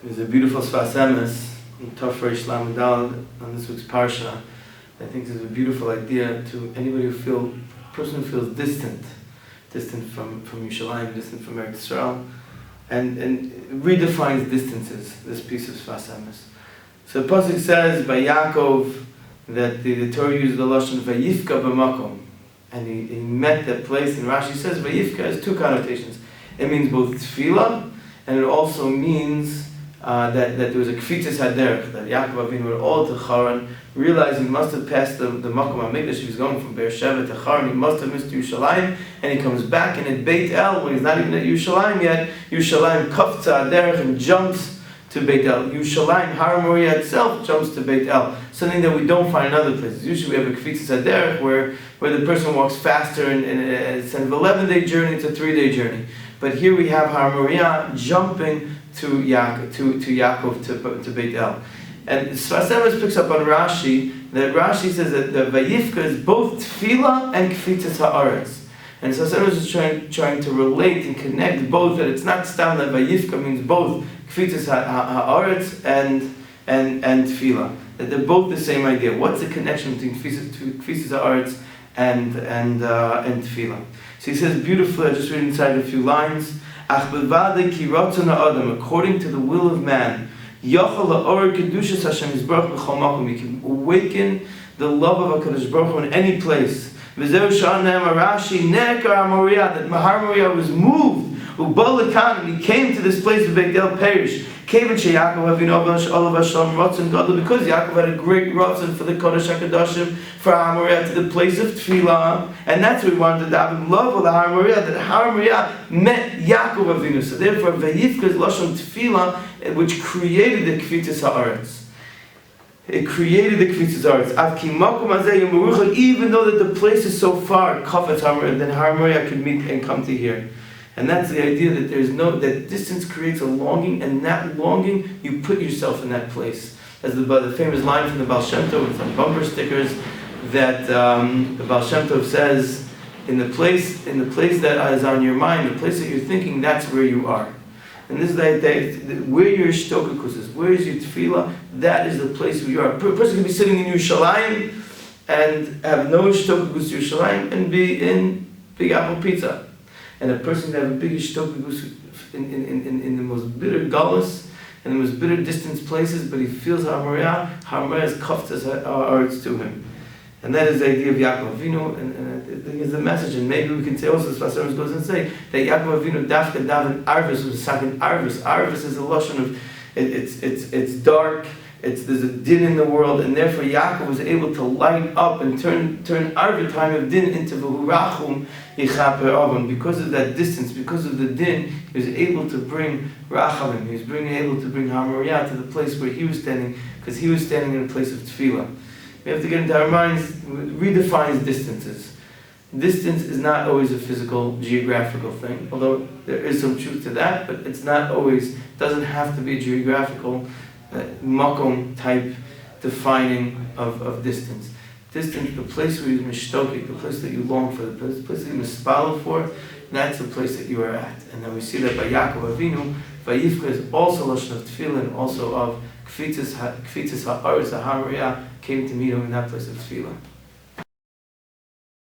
There's a beautiful Sfas Emes in Tafresh Lamed on this week's Parsha. I think this is a beautiful idea to anybody person who feels distant from Yerushalayim, distant from Eretz Yisrael, and redefines distances, this piece of Sfas Emes. So the Pasuk says by Yaakov that the Torah used the lashon Vayifka b'makom, and he met that place, and Rashi says Vayifka has two connotations. It means both tefillah, and it also means that there was a kfitzas haderech, that Yaakov Avinu went all to Haran, realized he must have passed the Makom HaMikdash. He was going from Beersheba to Haran, he must have missed Yerushalayim, and he comes back, and at Beit El, when he's not even at Yerushalayim yet, Yerushalayim kafza haderech and jumps to Beit El. Yerushalayim, Har Moriah itself, jumps to Beit El. Something that we don't find in other places. Usually we have a kfitzas haderech where the person walks faster, and instead of an 11-day journey, it's a 3-day journey. But here we have Har Moriah jumping to Yaakov, to Beit El. And Sfas Emes picks up on Rashi, that Rashi says that the Vayifka is both Tefillah and Kfitzas Haaretz. And Sfas Emes is trying to relate and connect both, that it's not stam that Vayifka means both Kfitzas Haaretz and Tefillah. That they're both the same idea. What's the connection between Kfitzas Haaretz and Tefillah? So he says beautifully, I'll just read inside a few lines. According to the will of man, he can awaken the love of HaKadosh Baruch Hu in any place. That Har Moriah was moved, and he came to this place of Beit El Perish. Because Yaakov had a great ratzon for the Kodesh HaKadoshim, for Har Moriah, to the place of Tefillah, and that's what we wanted to have love with Har Moriah, that Har Moriah met Yaakov Avinu. So therefore, Vayifka is lashon Tefillah, which created the Kfitzas Haaretz. It created the Kfitzas Haaretz. Even though that the place is so far, Kafetz Har Moriah, then Har Moriah could meet and come to here. And that's the idea, that that distance creates a longing, and that longing, you put yourself in that place. As the famous line from the Baal Shem Tov, with some bumper stickers, that the Baal Shem Tov says, in the place that is on your mind, the place that you're thinking, that's where you are. And this is where your shtokakus is, where is your tefillah, that is the place where you are. A person can be sitting in Yerushalayim and have no shtokakus Yerushalayim and be in Big Apple Pizza. And a person can have a big shtokagus in the most bitter gullus, in the most bitter distant places, but he feels Har Moriah's kaftas haaretz to him. And that is the idea of Yaakov Avinu, and I think it's the message. And maybe we can say also, as Sfas Emes goes and say, that Yaakov Avinu dafka daven arvis was sakin arvis. Arvis is a lashon of, it's dark, there's a din in the world, and therefore Yaakov was able to light up and turn arvi time of din into v'hurachum yichaper avon. Because of that distance, because of the din, he was able to bring rachamim. He was able to bring Har Moriah to the place where he was standing, because he was standing in a place of tefillah. We have to get into our minds, redefines distances. Distance is not always a physical, geographical thing, although there is some truth to that, but it's not always, doesn't have to be a geographical, makom type defining of distance. Distance, the place where you're mishtokik, the place that you long for, the place that you mispalo for, that's the place that you are at. And then we see that by Yaakov Avinu, Vayifka is also lashon of tefillah, and also of Kfitzas Haaretz, Har Moriah came to meet him in that place of tefillah.